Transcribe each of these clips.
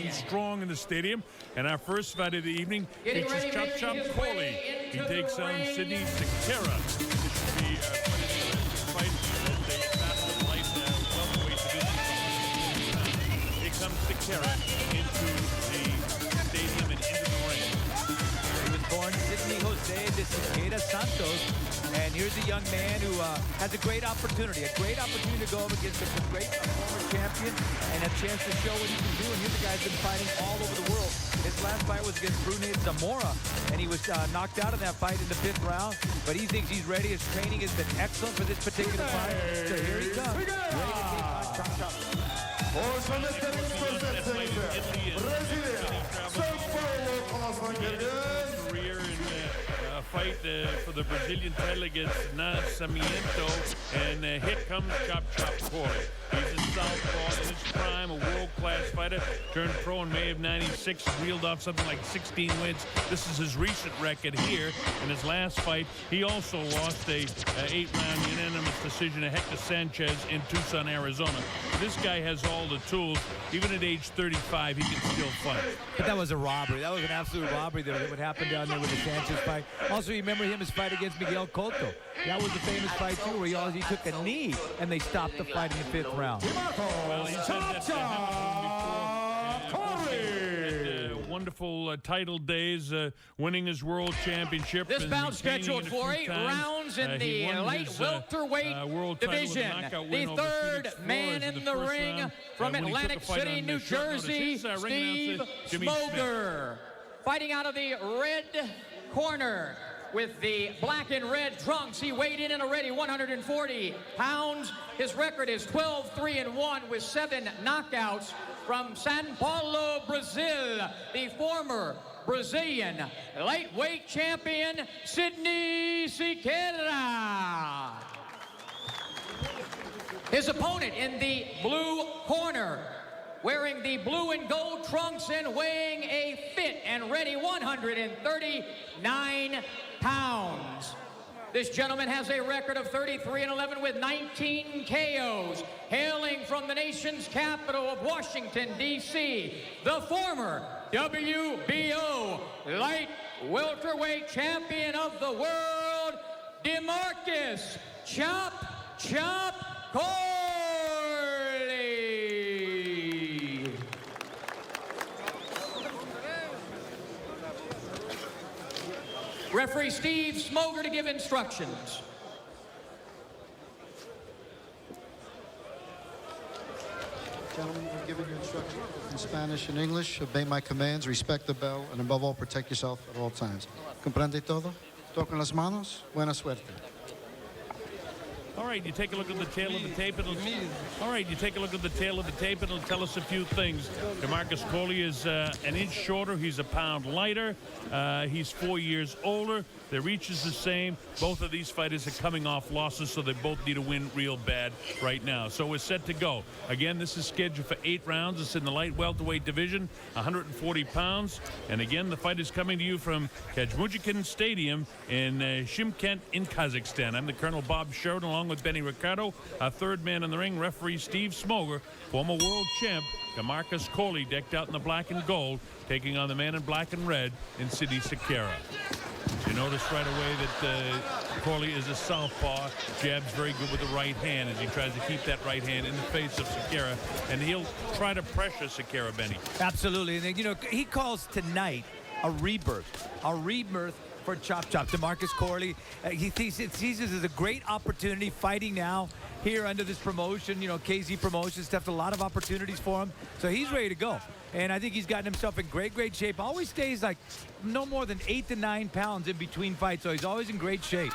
and strong in the stadium. And our first fight of the evening features Chop Corley. He takes on Sidney Siqueira. This should be a fight as they battle the light welterweight division. Here comes Siqueira into the stadium and into the ring. He was born Sidney Jose de Siqueira Santos, and here's a young man who has a great opportunity to go up against a great former champion and a chance to show what he can do. And here's a guy who's been fighting all over the world. His last fight was against Brunei Zamora, and he was knocked out in that fight in the 5th round. But he thinks he's ready. His training has been excellent for this particular fight. So here he comes. Ready to take on Chop Chop. Career in a fight for the Brazilian title against Nascimento, and here comes Chop Corley. He's a southpaw in his prime, a world-class fighter. Turned pro in May of '96, reeled off something like 16 wins. This is his recent record here. In his last fight, he also lost a 8-round unanimous decision to Hector Sanchez in Tucson, Arizona. This guy has all the tools. Even at age 35, he can still fight. But that was a robbery. That was an absolute robbery there. What happened down there with the Sanchez fight. Also, you remember his fight against Miguel Cotto. That was a famous fight, too, where he took a knee, and they stopped the fight in the 5th round. Well, he's had that before. Wonderful title days, winning his world championship. This bout scheduled for 8 rounds in the light welterweight division. The third man in the ring from Atlantic City, New Jersey, Steve Smoger. Fighting out of the red corner with the black and red trunks. He weighed in already 140 pounds. His record is 12-3-1 with 7 knockouts. From Sao Paulo, Brazil, the former Brazilian lightweight champion, Sidney Siqueira. His opponent in the blue corner, wearing the blue and gold trunks and weighing a fit and ready 139 pounds. This gentleman has a record of 33-11 with 19 KOs. Hailing from the nation's capital of Washington, D.C., the former WBO light welterweight champion of the world, DeMarcus Chop Corley. Referee Steve Smoger to give instructions. Gentlemen, I'm giving you instructions in Spanish and English. Obey my commands, respect the bell, and above all, protect yourself at all times. ¿Comprende todo? Toquen las manos. Buena suerte. All right, you take a look at the tail of the tape. It'll tell us a few things. DeMarcus Corley is an inch shorter. He's a pound lighter. He's 4 years older. Their reach is the same. Both of these fighters are coming off losses, so they both need to win real bad right now. So we're set to go. Again, this is scheduled for 8 rounds. It's in the light welterweight division, 140 pounds. And again, the fight is coming to you from Kajmujikin Stadium in Shymkent in Kazakhstan. I'm the Colonel Bob Sheridan, along with Benny Ricardo. Our third man in the ring, referee Steve Smoger, former world champ DeMarcus Corley, decked out in the black and gold, taking on the man in black and red in Sidney Siqueira. You notice right away that Corley is a southpaw. Jabs very good with the right hand as he tries to keep that right hand in the face of Siqueira, and he'll try to pressure Siqueira, Benny. Absolutely, and you know, he calls tonight a rebirth for Chop. DeMarcus Corley, he sees this as a great opportunity fighting now here under this promotion, you know, KZ Promotions, stuff, a lot of opportunities for him. So he's ready to go. And I think he's gotten himself in great shape. Always stays like no more than 8 to 9 pounds in between fights, so he's always in great shape.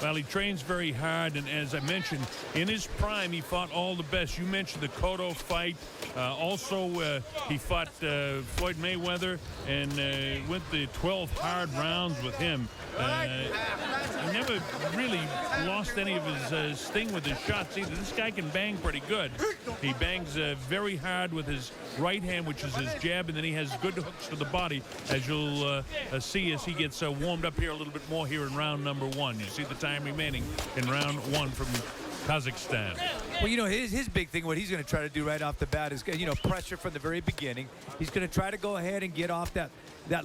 Well, he trains very hard, and as I mentioned, in his prime, he fought all the best. You mentioned the Cotto fight. Also, he fought Floyd Mayweather and went the 12 hard rounds with him. He never really lost any of his sting with his shots either. This guy can bang pretty good. He bangs very hard with his right hand, which is his jab, and then he has good hooks to the body, as you'll see as he gets warmed up here a little bit more here in round number 1. You see the time remaining in round 1 from Kazakhstan. Well, you know, his big thing, what he's going to try to do right off the bat is, you know, pressure from the very beginning. He's going to try to go ahead and get off that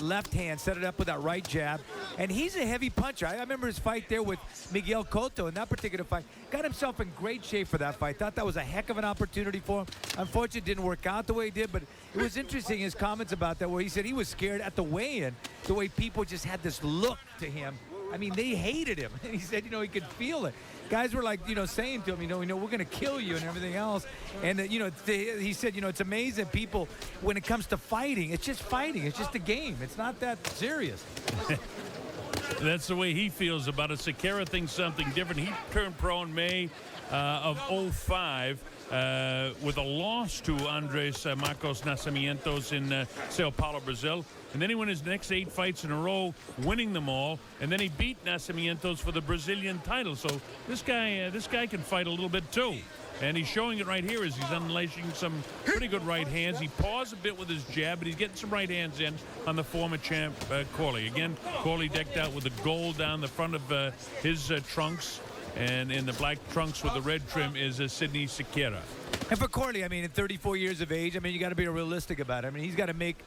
left hand, set it up with that right jab. And he's a heavy puncher. I remember his fight there with Miguel Cotto in that particular fight. Got himself in great shape for that fight. Thought that was a heck of an opportunity for him. Unfortunately, it didn't work out the way he did, but it was interesting, his comments about that, where he said he was scared at the weigh-in, the way people just had this look to him. I mean, they hated him. And he said, you know, he could feel it. Guys were like, you know, saying to him, you know, we're going to kill you and everything else. And, you know, he said, you know, it's amazing people, when it comes to fighting, it's just fighting. It's just a game. It's not that serious. That's the way he feels about it. Siqueira thinks something different. He turned pro in May of 05 with a loss to Andres Marcos Nascimientos in Sao Paulo, Brazil. And then he won his next 8 fights in a row, winning them all. And then he beat Nascimientos for the Brazilian title. So this guy can fight a little bit too. And he's showing it right here as he's unleashing some pretty good right hands. He paused a bit with his jab, but he's getting some right hands in on the former champ, Corley. Again, Corley decked out with the gold down the front of his trunks. And in the black trunks with the red trim is Sidney Siqueira. And for Corley, I mean, at 34 years of age, I mean, you got to be realistic about it. I mean, he's got to make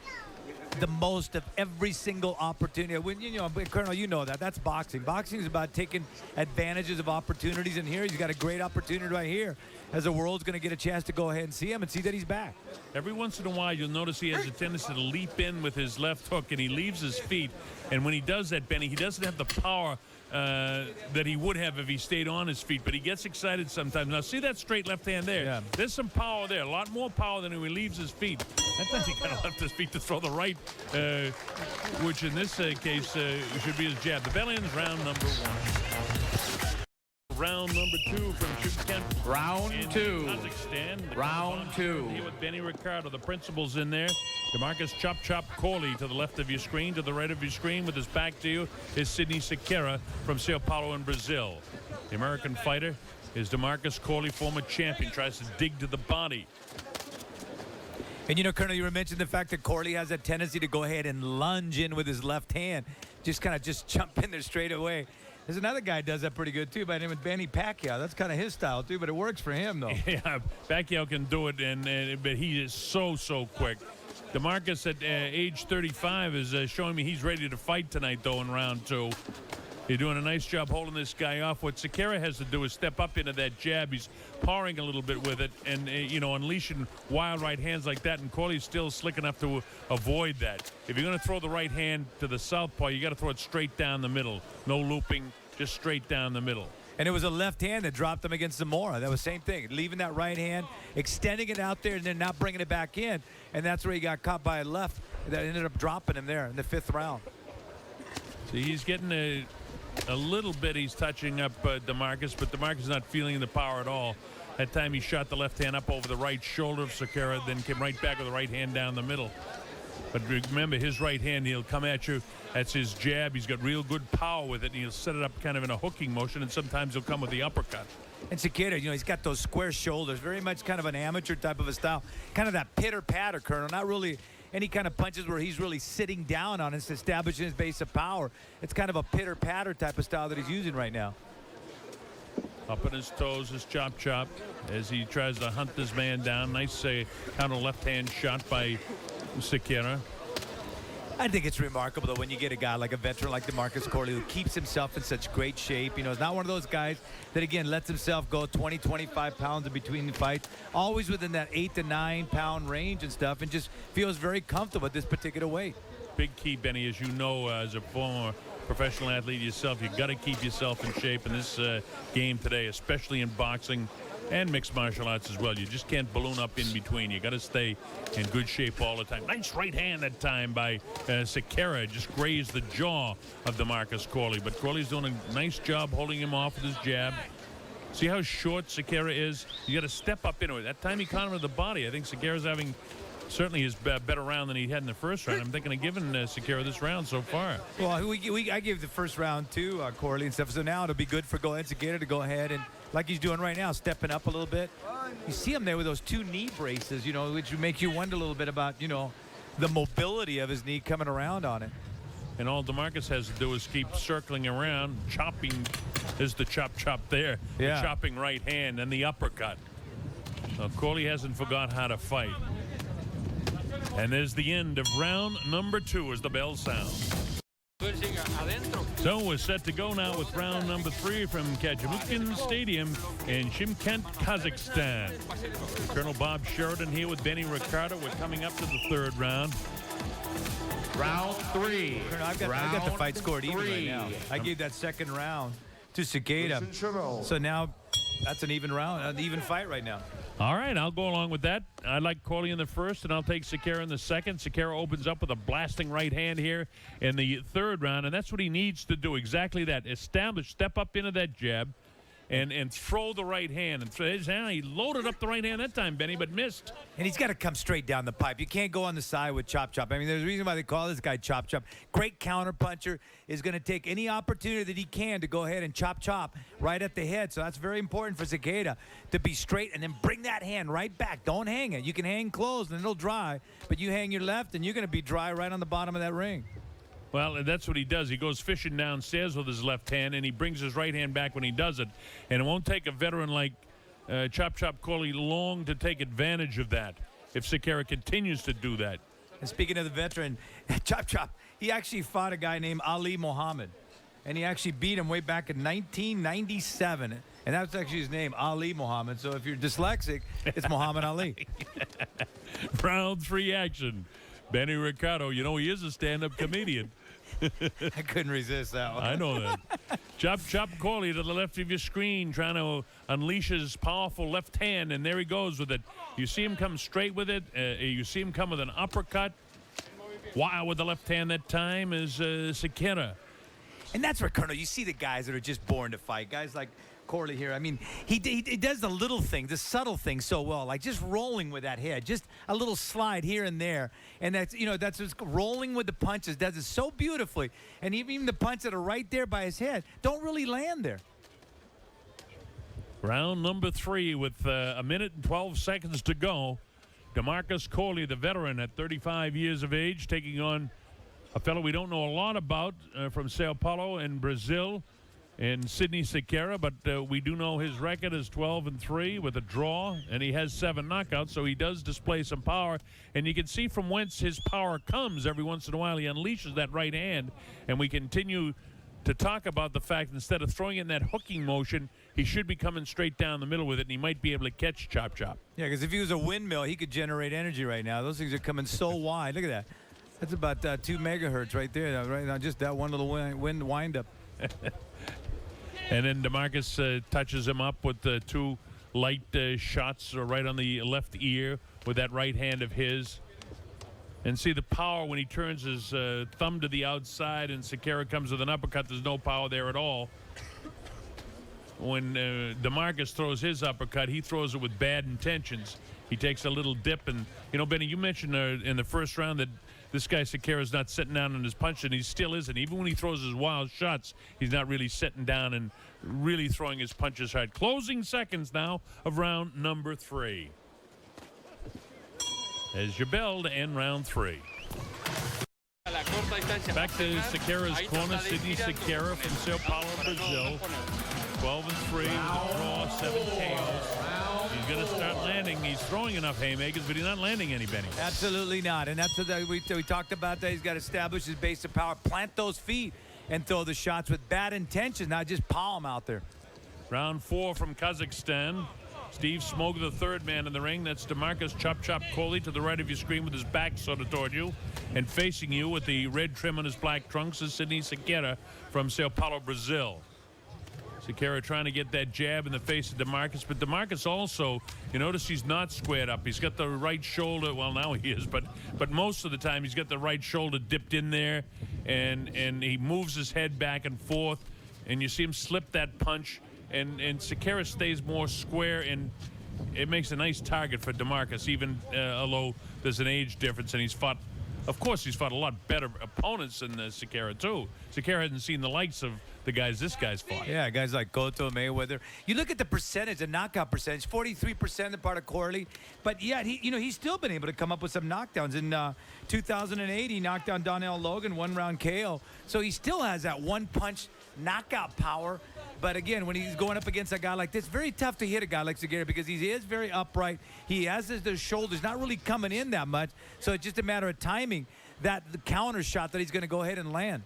the most of every single opportunity. When, you know, Colonel, you know that. That's boxing. Boxing is about taking advantages of opportunities. And here he's got a great opportunity right here, as the world's going to get a chance to go ahead and see him and see that he's back. Every once in a while, you'll notice he has a tendency to leap in with his left hook, and he leaves his feet. And when he does that, Benny, he doesn't have the power that he would have if he stayed on his feet, but he gets excited sometimes. Now, see that straight left hand there? Yeah. There's some power there, a lot more power than when he leaves his feet. That time he kind of left his feet to throw the right, which in this case should be his jab. The bell ends round number 1. Round number 2 from Shukent. Round 2. Kazakhstan. Round 2. Here with Benny Ricardo, the principals in there. DeMarcus Chop Corley to the left of your screen. To the right of your screen with his back to you is Sidney Siqueira from Sao Paulo in Brazil. The American fighter is DeMarcus Corley, former champion, tries to dig to the body. And, you know, Colonel, you were mentioning the fact that Corley has a tendency to go ahead and lunge in with his left hand. Just kind of jump in there straight away. There's another guy who does that pretty good, too, by the name of Manny Pacquiao. That's kind of his style, too, but it works for him, though. Yeah, Pacquiao can do it, but he is so quick. DeMarcus at age 35 is showing me he's ready to fight tonight, though, in round 2. He's doing a nice job holding this guy off. What Siqueira has to do is step up into that jab. He's pawing a little bit with it and, you know, unleashing wild right hands like that. And Corley's still slick enough to avoid that. If you're going to throw the right hand to the southpaw, you got to throw it straight down the middle. No looping, just straight down the middle. And it was a left hand that dropped him against Zamora. That was the same thing. Leaving that right hand, extending it out there, and then not bringing it back in. And that's where he got caught by a left that ended up dropping him there in the 5th round. So he's getting a little bit, he's touching up DeMarcus, but DeMarcus not feeling the power at all. That time he shot the left hand up over the right shoulder of Siqueira, then came right back with the right hand down the middle. But remember, his right hand, he'll come at you. That's his jab. He's got real good power with it, and he'll set it up kind of in a hooking motion, and sometimes he'll come with the uppercut. And Siqueira, you know, he's got those square shoulders, very much kind of an amateur type of a style. Kind of that pitter-patter, Colonel, not really any kind of punches where he's really sitting down on it, establishing his base of power. It's kind of a pitter-patter type of style that he's using right now. Up on his toes is Chop as he tries to hunt this man down. Nice counter left-hand shot by Siqueira. I think it's remarkable, though, when you get a guy like a veteran like DeMarcus Corley who keeps himself in such great shape. You know, he's not one of those guys that, again, lets himself go 20, 25 pounds in between the fights. Always within that 8 to 9 pound range and stuff, and just feels very comfortable at this particular weight. Big key, Benny, as you know, as a former professional athlete yourself, you've got to keep yourself in shape in this game today, especially in boxing and mixed martial arts as well. You just can't balloon up in between. You got to stay in good shape all the time. Nice right hand that time by Siqueira. Just grazed the jaw of DeMarcus Corley. But Corley's doing a nice job holding him off with his jab. See how short Siqueira is? You got to step up into it. That time he caught him with the body. I think Siqueira's having certainly his better round than he had in the first round. I'm thinking of giving Siqueira this round so far. Well, I gave the first round to Corley and stuff. So now it'll be good for Siqueira to go ahead and, like he's doing right now, stepping up a little bit. You see him there with those 2 knee braces, you know, which make you wonder a little bit about, you know, the mobility of his knee coming around on it. And all DeMarcus has to do is keep circling around, chopping There's the chop there. Yeah. The chopping right hand and the uppercut. So Corley hasn't forgot how to fight. And there's the end of round number 2 as the bell sounds. So we're set to go now with round number 3 from Kajamukin Stadium in Shymkent, Kazakhstan. Colonel Bob Sheridan here with Benny Ricardo. We're coming up to the 3rd round. Round 3. Colonel, I've got the fight scored even right now. I gave that 2nd round to Siqueira. So now that's an even round, an even fight right now. All right, I'll go along with that. I like Corley in the 1st, and I'll take Siqueira in the 2nd. Siqueira opens up with a blasting right hand here in the 3rd round, and that's what he needs to do, exactly that. Establish, step up into that jab, and throw the right hand. And he loaded up the right hand that time, Benny, but missed. And he's got to come straight down the pipe. You can't go on the side with chop. I mean, there's a reason why they call this guy chop. Great counter puncher, is going to take any opportunity that he can to go ahead and chop right at the head. So that's very important for Siqueira to be straight and then bring that hand right back. Don't hang it. You can hang closed and it'll dry, but you hang your left and you're going to be dry right on the bottom of that ring. Well, that's what he does. He goes fishing downstairs with his left hand, and he brings his right hand back when he does it. And it won't take a veteran like Chop Corley long to take advantage of that if Siqueira continues to do that. And speaking of the veteran, Chop, he actually fought a guy named Ali Muhammad. And he actually beat him way back in 1997. And that's actually his name, Ali Muhammad. So if you're dyslexic, it's Muhammad Ali. Round 3 action. Benny Ricardo, you know he is a stand-up comedian. I couldn't resist that one. I know that. Chop Corley to the left of your screen, trying to unleash his powerful left hand, and there he goes with it. You see him come straight with it. You see him come with an uppercut. Wow, with the left hand that time is Siqueira. And that's where, Colonel, you see the guys that are just born to fight. Guys like Corley here. I mean, he does the little things, the subtle things so well, like just rolling with that head, just a little slide here and there. And that's, you know, that's just rolling with the punches, does it so beautifully. And even the punches that are right there by his head don't really land there. Round number 3 with a minute and 12 seconds to go. DeMarcus Corley, the veteran at 35 years of age, taking on a fellow we don't know a lot about from Sao Paulo in Brazil, and Sidney Siqueira, but we do know his record is 12-3 with a draw, and he has 7 knockouts, so he does display some power. And you can see from whence his power comes. Every once in a while he unleashes that right hand, and we continue to talk about the fact instead of throwing it in that hooking motion, he should be coming straight down the middle with it, and he might be able to catch Chop. Yeah, because if he was a windmill, he could generate energy right now. Those things are coming so wide. Look at that. That's about 2 megahertz right there. Right now, just that one little wind wind-up. And then DeMarcus touches him up with 2 light shots right on the left ear with that right hand of his. And see the power when he turns his thumb to the outside and Siqueira comes with an uppercut. There's no power there at all. When DeMarcus throws his uppercut, he throws it with bad intentions. He takes a little dip. And, you know, Benny, you mentioned in the 1st round that this guy Siqueira is not sitting down on his punch, and he still isn't. Even when he throws his wild shots, he's not really sitting down and really throwing his punches hard. Closing seconds now of round number 3. As your bell to end round 3. Back to Siqueira's corner. Sidney Siqueira from Sao Paulo, Brazil. 12-3 with a draw, 7 KOs. He's going to start landing. He's throwing enough haymakers, but he's not landing any, Benny. Absolutely not. And that's what we talked about that. He's got to establish his base of power, plant those feet, and throw the shots with bad intentions, not just power them out there. Round 4 from Kazakhstan. Steve Smoke, the 3rd man in the ring. That's DeMarcus Chop Corley to the right of your screen with his back sort of toward you. And facing you with the red trim on his black trunks is Sidney Siqueira from Sao Paulo, Brazil. Siqueira trying to get that jab in the face of DeMarcus, but DeMarcus also, you notice he's not squared up. He's got the right shoulder, well now he is, but most of the time he's got the right shoulder dipped in there, and he moves his head back and forth, and you see him slip that punch, and Siqueira stays more square, and it makes a nice target for DeMarcus, even although there's an age difference, and he's fought, of course he's fought a lot better opponents than Siqueira too. Siqueira hasn't seen the likes of the guys this guy's fought. Yeah, guys like Cotto, Mayweather. You look at the percentage, the knockout percentage, 43% the part of Corley. But yet, he's still been able to come up with some knockdowns. In 2008, he knocked down Donnell Logan, 1-round KO. So he still has that one punch knockout power. But again, when he's going up against a guy like this, very tough to hit a guy like Siqueira because he is very upright. He has his shoulders not really coming in that much. So it's just a matter of timing the counter shot that he's going to go ahead and land.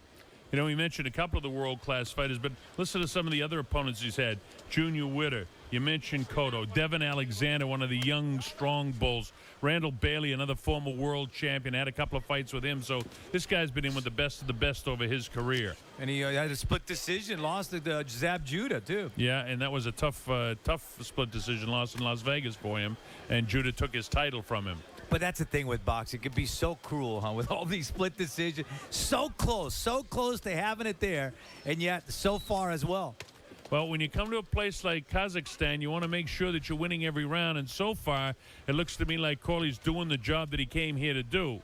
You know, we mentioned a couple of the world-class fighters, but listen to some of the other opponents he's had. Junior Witter, you mentioned Cotto. Devin Alexander, one of the young, strong bulls. Randall Bailey, another former world champion, had a couple of fights with him. So this guy's been in with the best of the best over his career. And he had a split decision, lost to Zab Judah, too. Yeah, and that was a tough split decision loss in Las Vegas for him, and Judah took his title from him. But that's the thing with boxing. It can be so cruel, huh, with all these split decisions. So close to having it there, and yet so far as well. Well, when you come to a place like Kazakhstan, you want to make sure that you're winning every round, and so far, it looks to me like Corley's doing the job that he came here to do.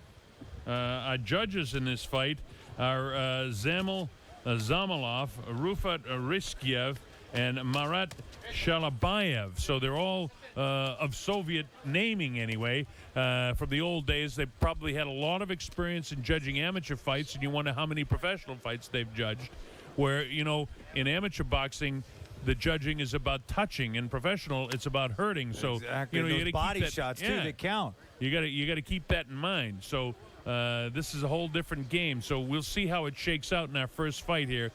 Our judges in this fight are Zamil Zamalov, Rufat Riskiev, and Marat Shalabayev. So they're all of Soviet naming anyway. From the old days, they probably had a lot of experience in judging amateur fights, and you wonder how many professional fights they've judged. Where, you know, in amateur boxing, the judging is about touching. In professional, it's about hurting. So exactly. You know, those body shots too, they count. You got to keep that in mind. So this is a whole different game. So we'll see how it shakes out in our first fight here.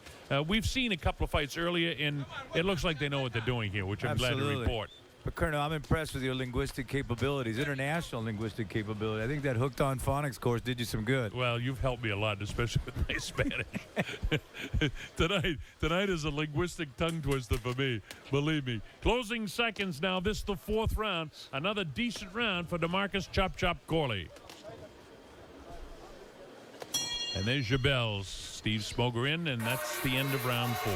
We've seen a couple of fights earlier, and it looks like they know what they're doing here, which I'm glad to report. But, Colonel, I'm impressed with your linguistic capabilities, international linguistic capability. I think that Hooked on Phonics course did you some good. Well, you've helped me a lot, especially with my Spanish. Tonight is a linguistic tongue twister for me, believe me. Closing seconds now. This is the fourth round. Another decent round for DeMarcus Chop Chop Corley. And there's your bells. Steve Smoger in, and that's the end of round 4.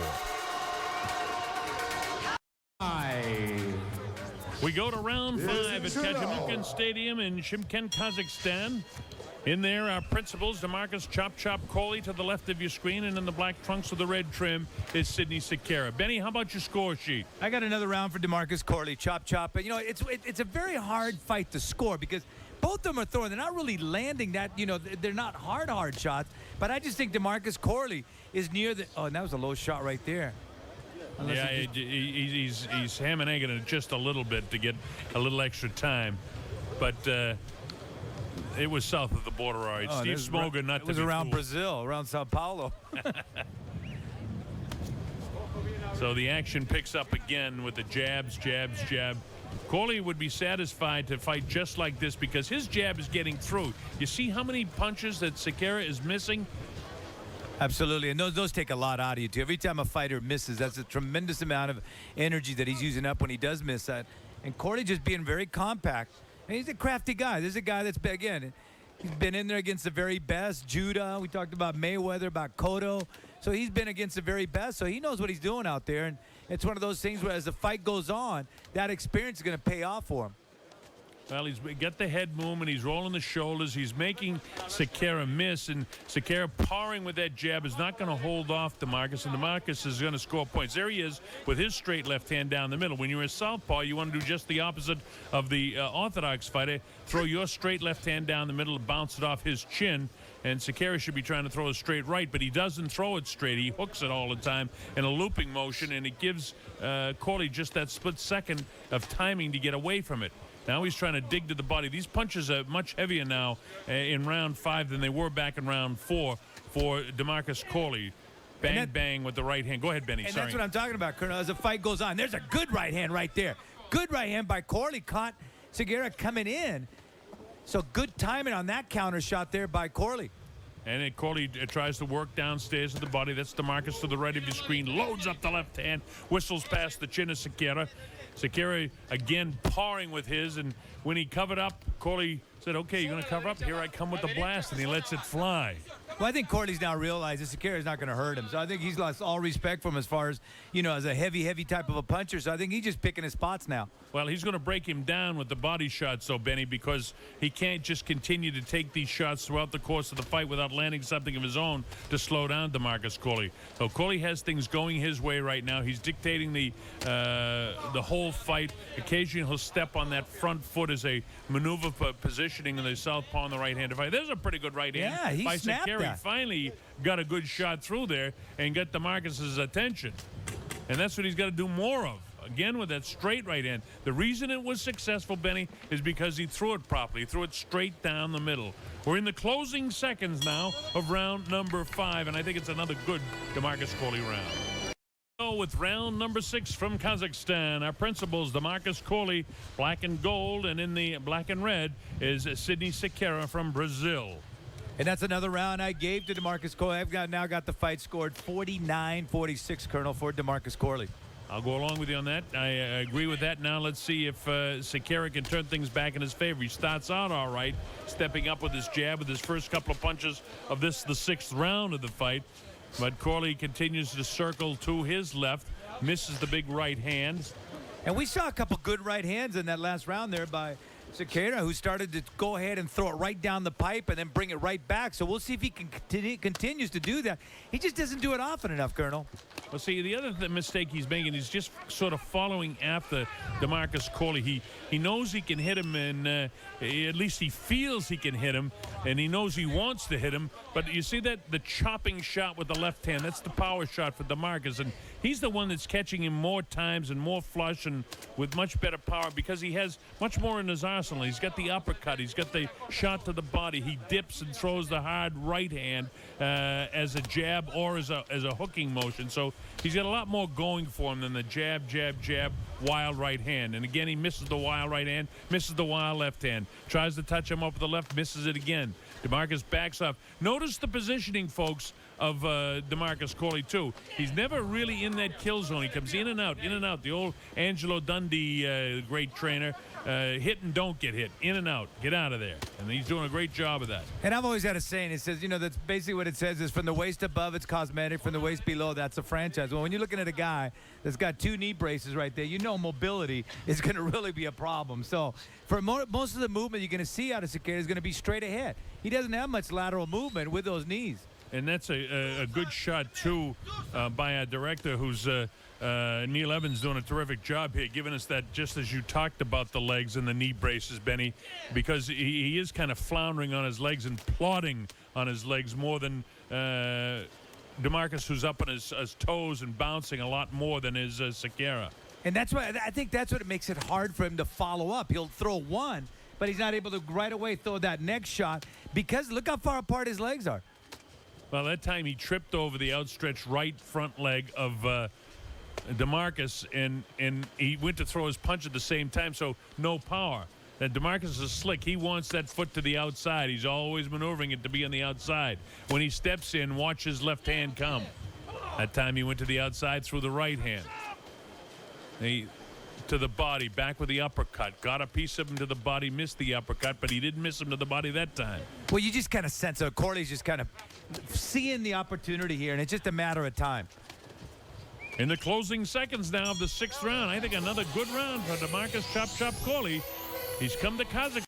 We go to round 5 at Kajamukin Stadium in Shymkent, Kazakhstan. In there, our principals, DeMarcus Chop Chop Corley to the left of your screen, and in the black trunks with the red trim is Sidney Siqueira. Benny, how about your score sheet? I got another round for DeMarcus Corley, Chop Chop. But, you know, it's a very hard fight to score because both of them are throwing. They're not really landing that, you know, they're not hard shots. But I just think DeMarcus Corley is near the, oh, and that was a low shot right there. Yeah, he's ham and egging it just a little bit to get a little extra time. But it was south of the border, all right. Steve Smoger, not to be fooled. It was around Brazil, around Sao Paulo. So the action picks up again with the jabs, jab. Corley would be satisfied to fight just like this because his jab is getting through. You see how many punches that Siqueira is missing? Absolutely, and those take a lot out of you, too. Every time a fighter misses, that's a tremendous amount of energy that he's using up when he does miss that. And Corley just being very compact. And he's a crafty guy. This is a guy that's, again, he's been in there against the very best. Judah, we talked about Mayweather, about Cotto. So he's been against the very best, so he knows what he's doing out there. And it's one of those things where as the fight goes on, that experience is going to pay off for him. Well, he's got the head movement. He's rolling the shoulders. He's making Siqueira miss, and Siqueira powering with that jab is not going to hold off DeMarcus, and DeMarcus is going to score points. There he is with his straight left hand down the middle. When you're a southpaw, you want to do just the opposite of the orthodox fighter. Throw your straight left hand down the middle and bounce it off his chin. And Siqueira should be trying to throw a straight right, but he doesn't throw it straight. He hooks it all the time in a looping motion, and it gives Corley just that split second of timing to get away from it. Now he's trying to dig to the body. These punches are much heavier now in round 5 than they were back in round 4 for DeMarcus Corley. Bang, bang with the right hand. Go ahead, Benny. And sorry. That's what I'm talking about, Colonel. As the fight goes on, there's a good right hand right there. Good right hand by Corley. Caught Siqueira coming in. So good timing on that counter shot there by Corley. And then Corley tries to work downstairs with the body. That's DeMarcus to the right of your screen. Loads up the left hand. Whistles past the chin of Siqueira. Siqueira again pawing with his, and when he covered up, Corley said, okay, you're going to cover up? Here I come with the blast, and he lets it fly. Well, I think Corley's now realized that Siqueira's not going to hurt him. So I think he's lost all respect for him as far as, you know, as a heavy type of a puncher. So I think he's just picking his spots now. Well, he's going to break him down with the body shots, though, Benny, because he can't just continue to take these shots throughout the course of the fight without landing something of his own to slow down DeMarcus Corley. So Corley has things going his way right now. He's dictating the whole fight. Occasionally he'll step on that front foot as a maneuver position. positioning in the southpaw and the right-handed fight. There's a pretty good right hand. Yeah, he by snapped Siqueira. that. Finally got a good shot through there and got DeMarcus's attention. And that's what he's got to do more of. Again, with that straight right hand. The reason it was successful, Benny, is because he threw it properly. He threw it straight down the middle. We're in the closing seconds now of round number 5, and I think it's another good DeMarcus Corley round. So with round number 6 from Kazakhstan, our principals, DeMarcus Corley, black and gold, and in the black and red is Sidney Siqueira from Brazil. And that's another round I gave to DeMarcus Corley. I've now got the fight scored 49-46, Colonel, for DeMarcus Corley. I'll go along with you on that. I agree with that. Now let's see if Siqueira can turn things back in his favor. He starts out all right, stepping up with his jab with his first couple of punches of this, the 6th round of the fight. But Corley continues to circle to his left, misses the big right hand. And we saw a couple good right hands in that last round there by Siqueira, who started to go ahead and throw it right down the pipe and then bring it right back. So we'll see if he can continues to do that. He just doesn't do it often enough, Colonel. Well, see, the other mistake he's making is just sort of following after DeMarcus Corley. He knows he can hit him, and at least he feels he can hit him, and he knows he wants to hit him. But you see that the chopping shot with the left hand, that's the power shot for DeMarcus, and he's the one that's catching him more times and more flush and with much better power because he has much more in his arsenal. He's got the uppercut. He's got the shot to the body. He dips and throws the hard right hand as a jab or as a hooking motion. So he's got a lot more going for him than the jab, jab, jab, wild right hand. And again, he misses the wild right hand, misses the wild left hand. Tries to touch him up with the left, misses it again. DeMarcus backs off. Notice the positioning, folks, of DeMarcus Corley, too. He's never really in that kill zone. He comes in and out, in and out. The old Angelo Dundee, great trainer, hit and don't get hit, in and out, get out of there. And he's doing a great job of that. And I've always had a saying, it says, you know, that's basically what it says is from the waist above, it's cosmetic. From the waist below, that's a franchise. Well, when you're looking at a guy that's got 2 knee braces right there, you know mobility is going to really be a problem. So for most of the movement you're going to see out of Siqueira is going to be straight ahead. He doesn't have much lateral movement with those knees. And that's a good shot, too, by our director, who's Neil Evans, doing a terrific job here, giving us that, just as you talked about the legs and the knee braces, Benny, because he is kind of floundering on his legs and plodding on his legs more than DeMarcus, who's up on his toes and bouncing a lot more than is Siqueira. And that's why I think that's what makes it hard for him to follow up. He'll throw one, but he's not able to right away throw that next shot because look how far apart his legs are. Well, that time he tripped over the outstretched right front leg of DeMarcus, and he went to throw his punch at the same time, so no power. That DeMarcus is slick. He wants that foot to the outside. He's always maneuvering it to be on the outside. When he steps in, watch his left hand come. That time he went to the outside through the right hand. To the body, back with the uppercut. Got a piece of him to the body, missed the uppercut, but he didn't miss him to the body that time. Well, you just kind of sense it. Corley's just kind of seeing the opportunity here, and it's just a matter of time. In the closing seconds now of the 6th round, I think another good round for DeMarcus Chop Chop Corley. He's come to Kazakhstan.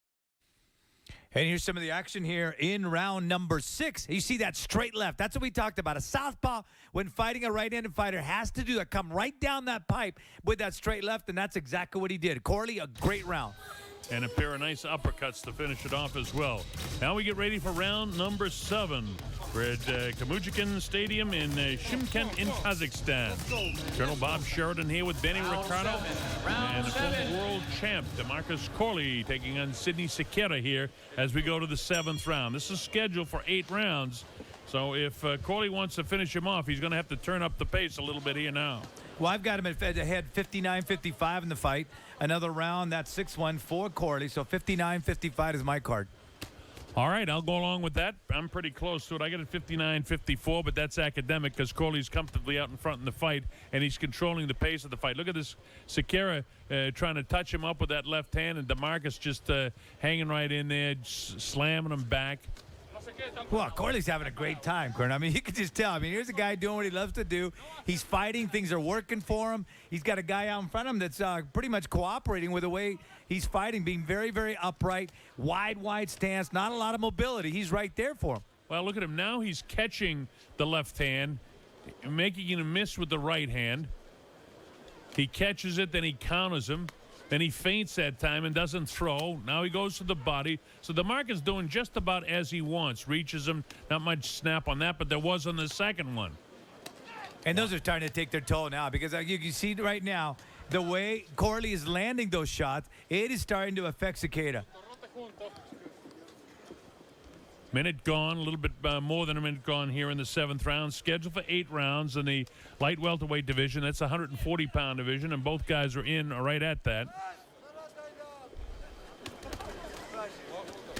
And here's some of the action here in round number 6. You see that straight left. That's what we talked about. A southpaw, when fighting a right-handed fighter, has to do that. Come right down that pipe with that straight left, and that's exactly what he did. Corley, a great round. And a pair of nice uppercuts to finish it off as well. Now we get ready for round number 7. We're at Kamujikan Stadium in Shymkent in Kazakhstan. Colonel Bob Sheridan here with Benny Ricardo and the former world champ DeMarcus Corley taking on Sidney Siqueira here as we go to the 7th round. This is scheduled for 8 rounds. So if Corley wants to finish him off, he's going to have to turn up the pace a little bit here now. Well, I've got him ahead 59-55 in the fight. Another round, that's 6-1 for Corley. So 59-55 is my card. All right, I'll go along with that. I'm pretty close to it. I got it 59-54, but that's academic because Corley's comfortably out in front in the fight, and he's controlling the pace of the fight. Look at this, Siqueira trying to touch him up with that left hand, and DeMarcus just hanging right in there, slamming him back. Well, Corley's having a great time, Colonel. I mean, you can just tell. I mean, here's a guy doing what he loves to do. He's fighting. Things are working for him. He's got a guy out in front of him that's pretty much cooperating with the way he's fighting, being very, very upright, wide stance, not a lot of mobility. He's right there for him. Well, look at him. Now he's catching the left hand, making him miss with the right hand. He catches it, then he counters him. Then he feints that time and doesn't throw. Now he goes to the body. So DeMarcus doing just about as he wants. Reaches him. Not much snap on that, but there was on the second one. And those are starting to take their toll now because you can see right now the way Corley is landing those shots, it is starting to affect Siqueira. Minute gone, a little bit more than a minute gone here in the 7th round. Scheduled for 8 rounds in the light welterweight division. That's a 140-pound division, and both guys are in right at that.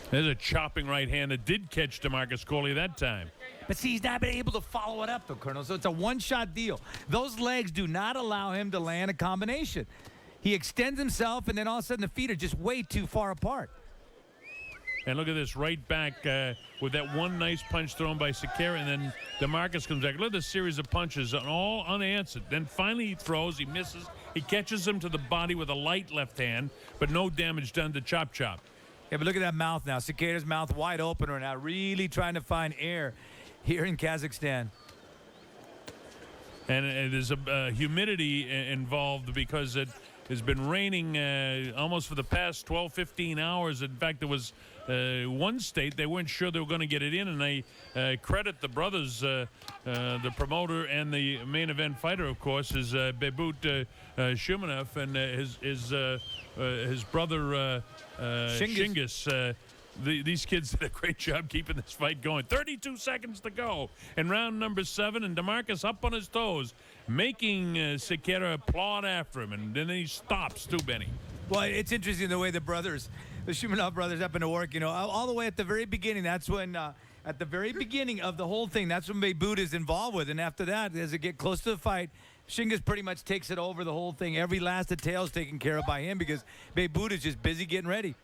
There's a chopping right hand that did catch DeMarcus Corley that time. But see, he's not been able to follow it up, though, Colonel. So it's a one-shot deal. Those legs do not allow him to land a combination. He extends himself, and then all of a sudden the feet are just way too far apart. And look at this right back with that one nice punch thrown by Siqueira, and then DeMarcus comes back. Look at this series of punches, all unanswered. Then finally he throws, he misses. He catches him to the body with a light left hand, but no damage done to Chop. Yeah, but look at that mouth now. Siqueira's mouth wide open right now, really trying to find air here in Kazakhstan. And there's a humidity involved because it has been raining almost for the past 12, 15 hours. In fact, there was one state they weren't sure they were going to get it in, and they credit the brothers, the promoter and the main event fighter, of course, is Bebut Shumanov and his brother Shingas. These kids did a great job keeping this fight going. 32 seconds to go in round number 7, and DeMarcus up on his toes, making Siqueira plod after him, and then he stops too, Benny. Well, it's interesting the way the Shumanov brothers happen to work, you know, all the way at the very beginning. That's when, at the very beginning of the whole thing, that's when Bebut is involved with, and after that, as it get close to the fight, Shingas pretty much takes it over the whole thing. Every last detail is taken care of by him because Bebut is just busy getting ready.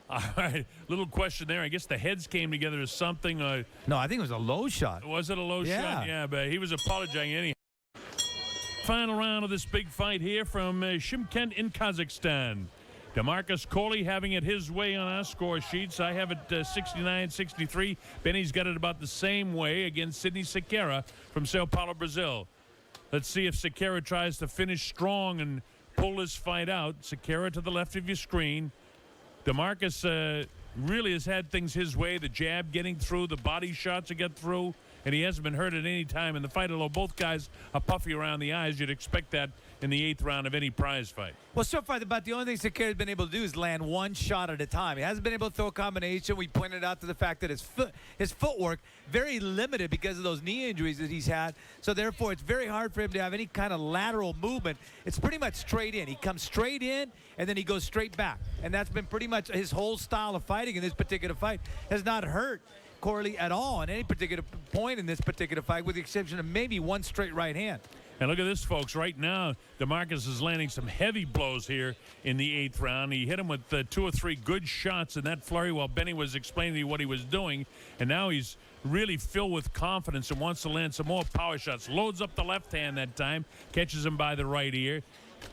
All right, little question there. I guess the heads came together as something. No, I think it was a low shot. Was it a low shot? Yeah, but he was apologizing anyhow. Final round of this big fight here from Shymkent in Kazakhstan. DeMarcus Corley having it his way on our score sheets. I have it 69-63. Benny's got it about the same way against Sidney Siqueira from Sao Paulo, Brazil. Let's see if Siqueira tries to finish strong and pull this fight out. Siqueira to the left of your screen. DeMarcus really has had things his way. The jab getting through, the body shots to get through, and he hasn't been hurt at any time in the fight, although both guys are puffy around the eyes. You'd expect that in the 8th round of any prize fight. Well, so far, about the only thing Siqueira's been able to do is land one shot at a time. He hasn't been able to throw a combination. We pointed out to the fact that his footwork very limited because of those knee injuries that he's had. So therefore, it's very hard for him to have any kind of lateral movement. It's pretty much straight in. He comes straight in, and then he goes straight back. And that's been pretty much his whole style of fighting in this particular fight. Has not hurt Corley at all at any particular point in this particular fight, with the exception of maybe one straight right hand. And look at this, folks. Right now, DeMarcus is landing some heavy blows here in the 8th round. He hit him with 2 or 3 good shots in that flurry while Benny was explaining to you what he was doing. And now he's really filled with confidence and wants to land some more power shots. Loads up the left hand that time, catches him by the right ear,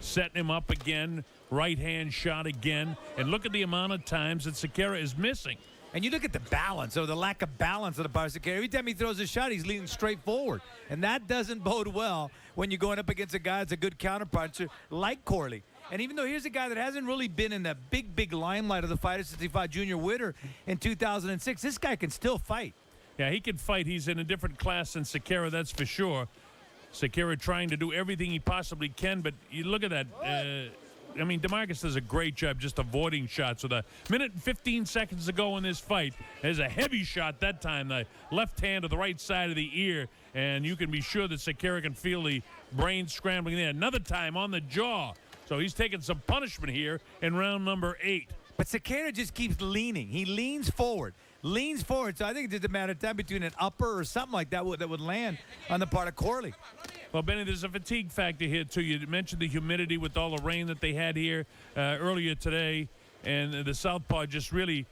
setting him up again, right hand shot again. And look at the amount of times that Siqueira is missing. And you look at the balance, or the lack of balance of the part of Siqueira. Every time he throws a shot, he's leaning straight forward. And that doesn't bode well when you're going up against a guy that's a good counterpuncher like Corley. And even though here's a guy that hasn't really been in the big limelight of the fighter since he fought Junior Witter in 2006, this guy can still fight. Yeah, he can fight. He's in a different class than Siqueira, that's for sure. Siqueira trying to do everything he possibly can, but you look at that. I mean, DeMarcus does a great job just avoiding shots. With a minute and 15 seconds to go in this fight, there's a heavy shot that time, the left hand to the right side of the ear, and you can be sure that Siqueira can feel the brain scrambling there. Another time on the jaw. So he's taking some punishment here in round number 8. But Siqueira just keeps leaning. He leans forward. So I think it's just a matter of time between an upper or something like that that would land on the part of Corley. Well, Benny, there's a fatigue factor here, too. You mentioned the humidity with all the rain that they had here earlier today, and the southpaw just really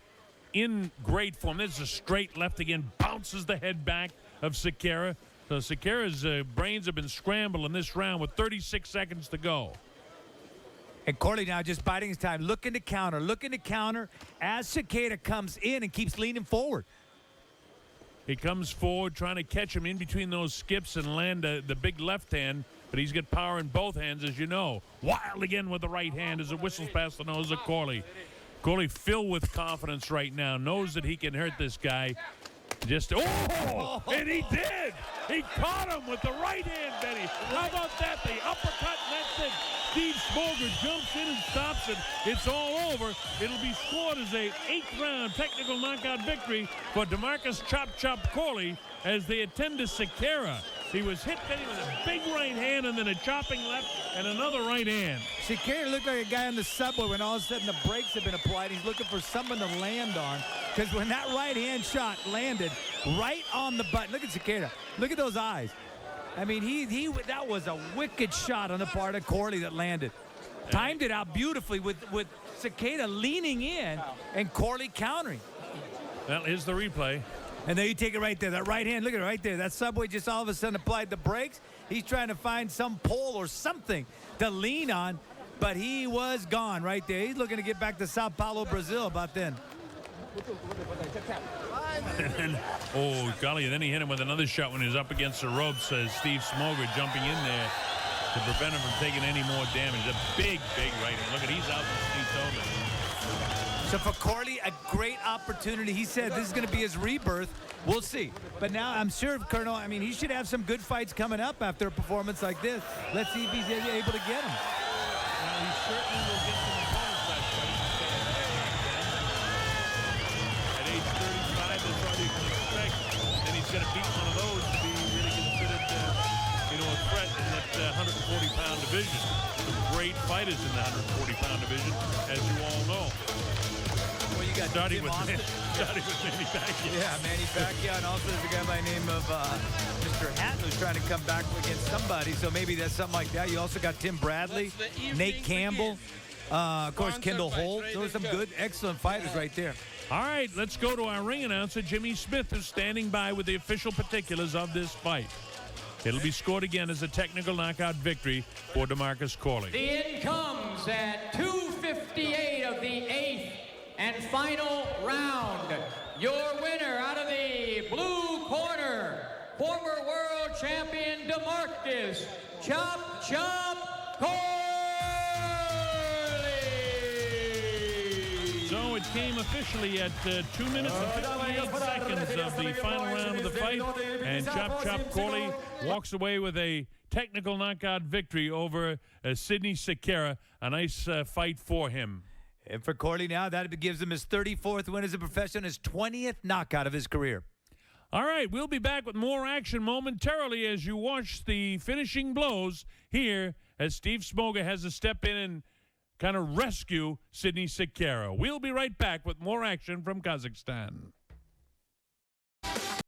in great form. There's a straight left again, bounces the head back of Siqueira. So Siqueira's brains have been scrambled in this round with 36 seconds to go. And Corley now just biding his time, looking to counter as Siqueira comes in and keeps leaning forward. He comes forward trying to catch him in between those skips and land the big left hand. but he's got power in both hands, as you know. Wild again with the right hand as it whistles past the nose of Corley. Corley filled with confidence right now, knows that he can hurt this guy. And he did! He caught him with the right hand, Benny. How about that? The uppercut, and that's it. Steve Smoger jumps in and stops it. It's all over. It'll be scored as a 8th-round technical knockout victory for DeMarcus Chop Chop Corley as they attend to Siqueira. He was hit, Benny, with a big right hand and then a chopping left and another right hand. Siqueira looked like a guy on the subway when all of a sudden the brakes have been applied. He's looking for someone to land on, because when that right hand shot landed right on the button, look at Siqueira. Look at those eyes. I mean, that was a wicked shot on the part of Corley that landed. Timed it out beautifully with Siqueira leaning in and Corley countering. Well, here's the replay. And there you take it right there. That right hand, look at it right there. That subway just all of a sudden applied the brakes. He's trying to find some pole or something to lean on, but he was gone right there. He's looking to get back to Sao Paulo, Brazil about then. Oh, golly, and then he hit him with another shot when he was up against the ropes, says Steve Smoger jumping in there to prevent him from taking any more damage. A big, big right hand. Look at, he's out and Steve's over. So for Corley, a great opportunity. He said this is going to be his rebirth. We'll see. But now I'm sure, Colonel, I mean, he should have some good fights coming up after a performance like this. Let's see if he's able to get him. Well, he certainly will get some opponents that fight. At age 35, that's all you can expect. Then he's going to beat one of those to be really considered, a threat in that 140-pound division. Some great fighters in the 140-pound division, as you all know. Well, you got starting with Manny Pacquiao. Yeah, Manny Pacquiao, and also there's a guy by the name of Mr. Hatton who's trying to come back against somebody, so maybe that's something like that. You also got Tim Bradley, Nate Campbell, of course, Kendall Holt. Those are some good, excellent fighters right there. All right, let's go to our ring announcer, Jimmy Smith, who's standing by with the official particulars of this fight. It'll be scored again as a technical knockout victory for DeMarcus Corley. The end comes at 2:58 of the 8th and final round. Your winner out of the blue corner, former world champion DeMarcus Chop Chop Corley. So it came officially at 2 minutes and 58 seconds of the final round of the fight, and Chop Chop Corley walks away with a technical knockout victory over Sidney Siqueira. A nice fight for him. And for Corley now, that gives him his 34th win as a professional, his 20th knockout of his career. All right, we'll be back with more action momentarily as you watch the finishing blows here as Steve Smoger has to step in and kind of rescue Sidney Siqueira. We'll be right back with more action from Kazakhstan.